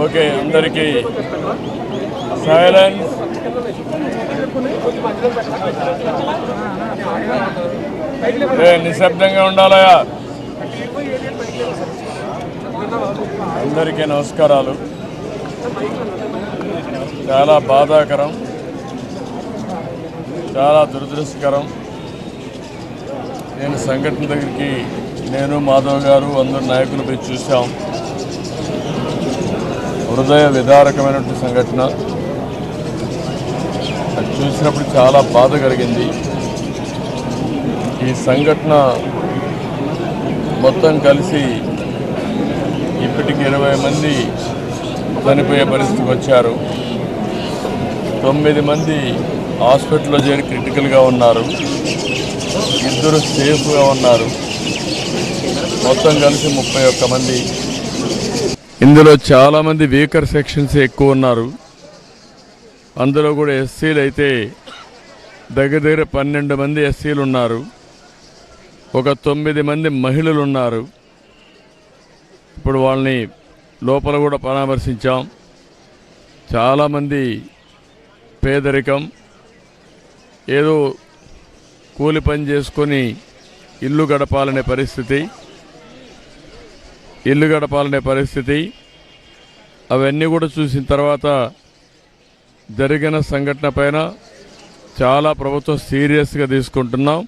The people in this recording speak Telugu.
ఓకే, అందరికీ సైలెన్స్. నిశ్శబ్దంగా ఉండాలయా. అందరికీ నమస్కారాలు. చాలా బాధాకరం, చాలా దురదృష్టకరం. నేను సంఘటన దగ్గరికి మాధవ్ గారు అందరు నాయకులు పోయి చూసాం. హృదయ విదారకమైనటువంటి సంఘటన. అది చూసినప్పుడు చాలా బాధ కలిగింది. ఈ సంఘటన మొత్తం కలిసి ఇప్పటికి 20 మంది చనిపోయే పరిస్థితికి వచ్చారు. 9 మంది హాస్పిటల్లో చేరి క్రిటికల్గా ఉన్నారు. 2 సేఫ్గా ఉన్నారు. మొత్తం కలిసి 31 మంది. ఇందులో చాలామంది వీకర్ సెక్షన్స్ ఎక్కువ ఉన్నారు. అందులో కూడా ఎస్సీలు అయితే దగ్గర 12 మంది ఎస్సీలు ఉన్నారు. ఒక 9 మంది మహిళలు ఉన్నారు. ఇప్పుడు వాళ్ళని లోపల కూడా పరామర్శించాం. చాలామంది పేదరికం, ఏదో కూలి పని చేసుకొని ఇల్లు గడపాలనే పరిస్థితి. అవన్నీ కూడా చూసిన తర్వాత జరిగిన సంఘటన పైన చాలా ప్రభుత్వం సీరియస్గా తీసుకుంటున్నాం.